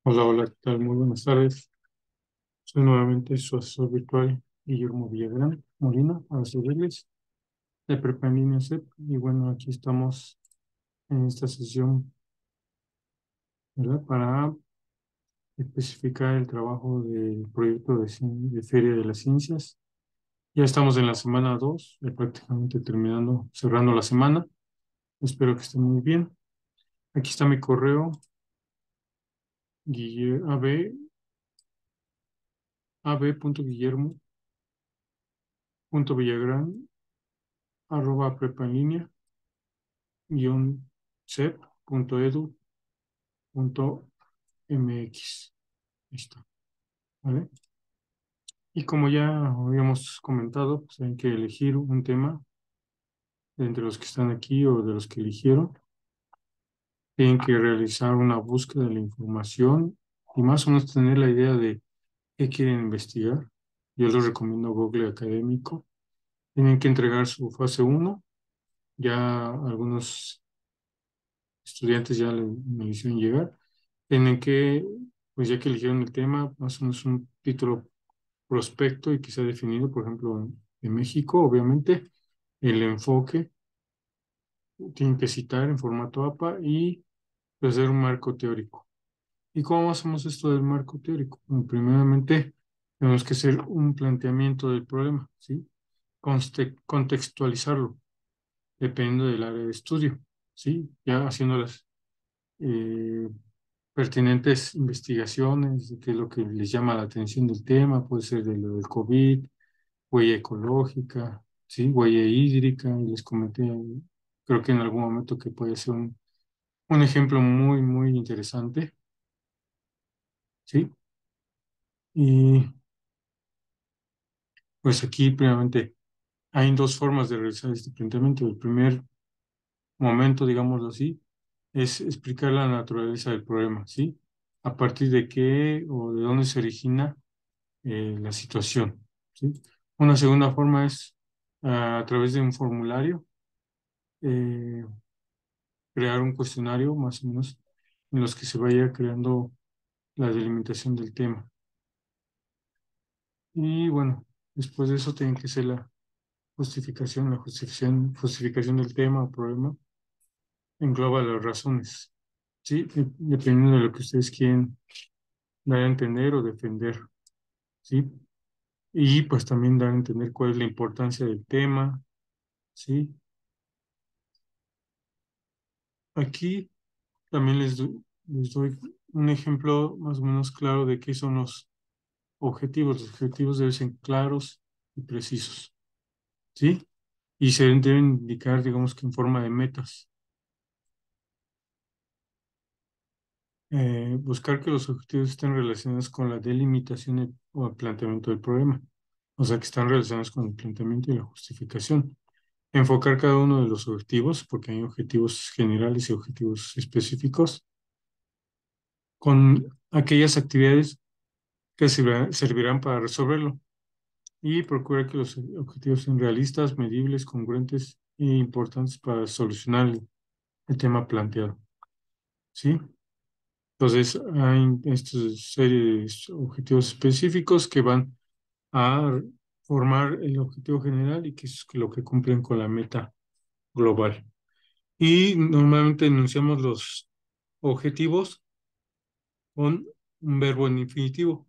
Hola, hola, ¿qué tal? Muy buenas tardes. Soy nuevamente su asesor virtual, Guillermo Villagrán Molina, a servirles de Prepa en Línea CEP. Y bueno, aquí estamos en esta sesión, ¿verdad? Para especificar el trabajo del proyecto de Feria de las Ciencias. Ya estamos en la semana 2, prácticamente terminando, cerrando la semana. Espero que estén muy bien. Aquí está mi correo, ab.guillermo.villagrán prepa en línea cep.edu.mx. Listo, ¿vale? Y como ya habíamos comentado, pues hay que elegir un tema de entre los que están aquí o de los que eligieron. Tienen que realizar una búsqueda de la información y más o menos tener la idea de qué quieren investigar. Yo les recomiendo Google Académico. Tienen que entregar su fase uno. Ya algunos estudiantes ya me lo hicieron llegar. Tienen que, pues ya que eligieron el tema, más o menos un título prospecto y que sea definido, por ejemplo, en México, obviamente, el enfoque, tienen que citar en formato APA y pues, hacer un marco teórico. ¿Y cómo hacemos esto del marco teórico? Bueno, primeramente, tenemos que hacer un planteamiento del problema, ¿sí? Contextualizarlo, dependiendo del área de estudio, ¿sí? Ya haciendo las eh, pertinentes investigaciones de qué es lo que les llama la atención del tema, puede ser de lo del COVID, huella ecológica, ¿sí? Huella hídrica, y les comenté, creo que en algún momento que puede ser un ejemplo muy, muy interesante, ¿sí? Y pues aquí, primeramente, hay dos formas de realizar este planteamiento. El primer momento, digámoslo así, es explicar la naturaleza del problema, ¿sí? A partir de qué o de dónde se origina la situación, ¿sí? Una segunda forma es a través de un formulario, eh, crear un cuestionario más o menos en los que se vaya creando la delimitación del tema. Y bueno, después de eso tiene que ser la justificación del tema o problema, engloba las razones, ¿sí? Dependiendo de lo que ustedes quieren dar a entender o defender, ¿sí? Y pues también dar a entender cuál es la importancia del tema, ¿sí? Aquí también les doy un ejemplo más o menos claro de qué son los objetivos. Los objetivos deben ser claros y precisos, ¿sí? Y se deben indicar, digamos que en forma de metas. Buscar que los objetivos estén relacionados con la delimitación o el planteamiento del problema. O sea, que están relacionados con el planteamiento y la justificación. Enfocar cada uno de los objetivos, porque hay objetivos generales y objetivos específicos, con aquellas actividades que servirán para resolverlo. Y procurar que los objetivos sean realistas, medibles, congruentes e importantes para solucionar el tema planteado. ¿Sí? Entonces, hay esta serie de objetivos específicos que van a formar el objetivo general y que es lo que cumplen con la meta global. Y normalmente enunciamos los objetivos con un verbo en infinitivo.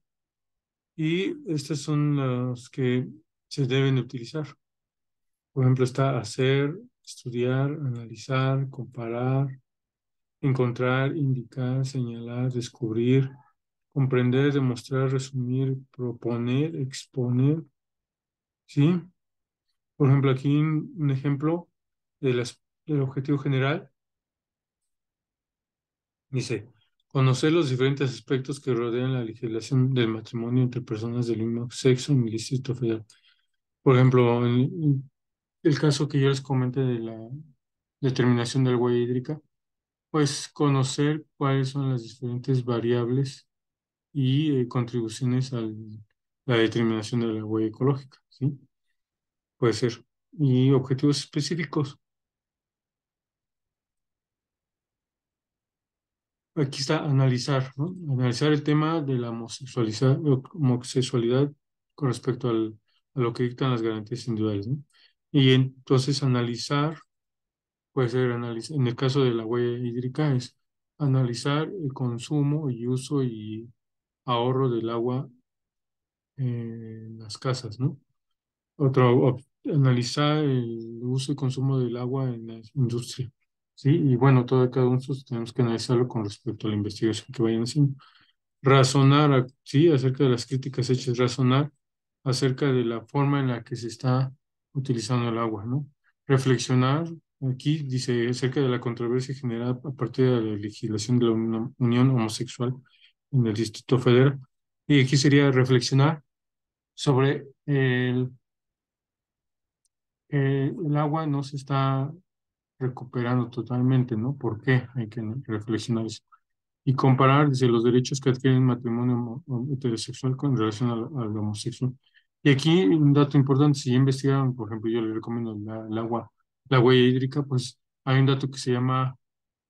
Y estas son las que se deben de utilizar. Por ejemplo, está hacer, estudiar, analizar, comparar, encontrar, indicar, señalar, descubrir, comprender, demostrar, resumir, proponer, exponer, ¿sí? Por ejemplo, aquí un ejemplo del objetivo general dice, conocer los diferentes aspectos que rodean la legislación del matrimonio entre personas del mismo sexo en el Distrito Federal. Por ejemplo, en el caso que yo les comenté de la determinación del agua hídrica, pues conocer cuáles son las diferentes variables y contribuciones a la determinación de la huella ecológica, ¿sí? Puede ser. Y objetivos específicos. Aquí está analizar, ¿no? Analizar el tema de la homosexualidad con respecto a lo que dictan las garantías individuales, ¿no? Y entonces analizar, puede ser análisis, en el caso de la huella hídrica es analizar el consumo y uso y ahorro del agua en las casas, ¿no? Analizar el uso y consumo del agua en la industria, ¿sí? Y bueno, todo cada uno de nosotros tenemos que analizarlo con respecto a la investigación que vayan haciendo. Razonar, sí, acerca de las críticas hechas, razonar acerca de la forma en la que se está utilizando el agua, ¿no? Reflexionar, aquí dice, acerca de la controversia generada a partir de la legislación de la unión homosexual en el Distrito Federal. Y aquí sería reflexionar sobre el agua no se está recuperando totalmente, ¿no? ¿Por qué? Hay que reflexionar eso y comparar desde los derechos que adquiere el matrimonio heterosexual con relación al homosexual. Y aquí un dato importante, si ya investigaron, por ejemplo, yo le recomiendo el agua, la huella hídrica, pues hay un dato que se llama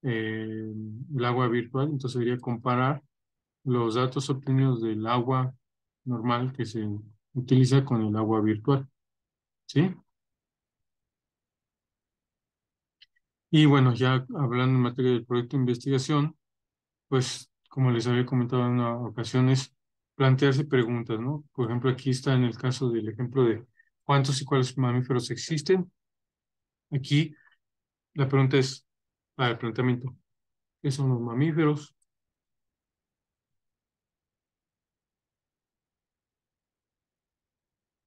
eh, el agua virtual, entonces sería comparar los datos obtenidos del agua normal que se utiliza con el agua virtual, ¿sí? Y bueno, ya hablando en materia del proyecto de investigación, pues, como les había comentado en una ocasión, es plantearse preguntas, ¿no? Por ejemplo, aquí está en el caso del ejemplo de cuántos y cuáles mamíferos existen. Aquí la pregunta es, para el planteamiento, ¿qué son los mamíferos?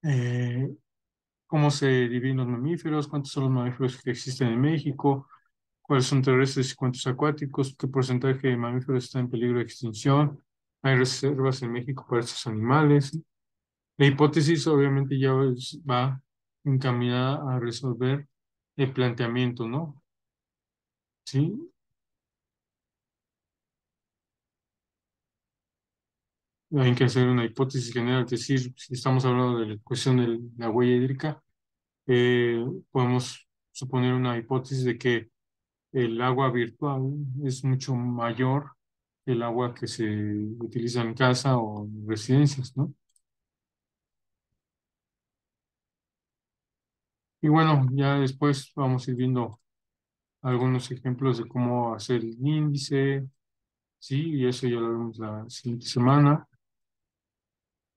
Eh, ¿Cómo se dividen los mamíferos? ¿Cuántos son los mamíferos que existen en México? ¿Cuáles son terrestres y cuántos acuáticos? ¿Qué porcentaje de mamíferos está en peligro de extinción? ¿Hay reservas en México para estos animales? La hipótesis obviamente ya va encaminada a resolver el planteamiento, ¿no? Sí, hay que hacer una hipótesis general, es decir, si estamos hablando de la cuestión de la huella hídrica, podemos suponer una hipótesis de que el agua virtual es mucho mayor que el agua que se utiliza en casa o en residencias, ¿no? Y bueno, ya después vamos a ir viendo algunos ejemplos de cómo hacer el índice. Sí, y eso ya lo vemos la siguiente semana,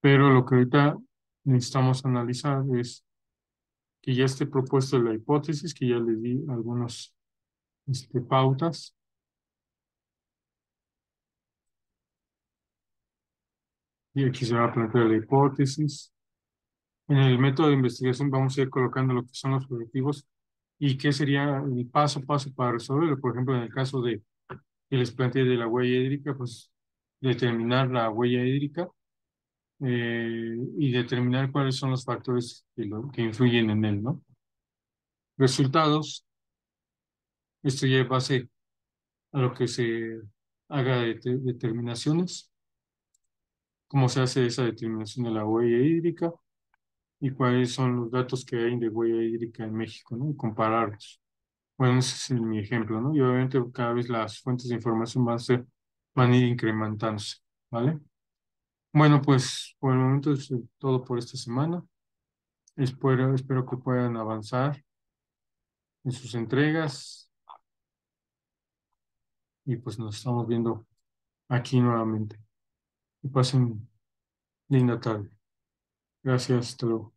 pero lo que ahorita necesitamos analizar es que ya esté propuesto la hipótesis, que ya les di algunas pautas, y aquí se va a plantear la hipótesis. En el método de investigación vamos a ir colocando lo que son los objetivos y qué sería el paso a paso para resolverlo. Por ejemplo, en el caso de que les planteé de la huella hídrica, pues determinar la huella hídrica y determinar cuáles son los factores que influyen en él, ¿no? Resultados. Esto ya es base a lo que se haga de determinaciones, cómo se hace esa determinación de la huella hídrica y cuáles son los datos que hay de huella hídrica en México, ¿no? Y compararlos. Bueno, ese es mi ejemplo, ¿no? Y obviamente cada vez las fuentes de información van a ir incrementándose, ¿vale? Bueno, pues por el momento es todo por esta semana. Espero que puedan avanzar en sus entregas y pues nos estamos viendo aquí nuevamente. Que pasen linda tarde. Gracias, hasta luego.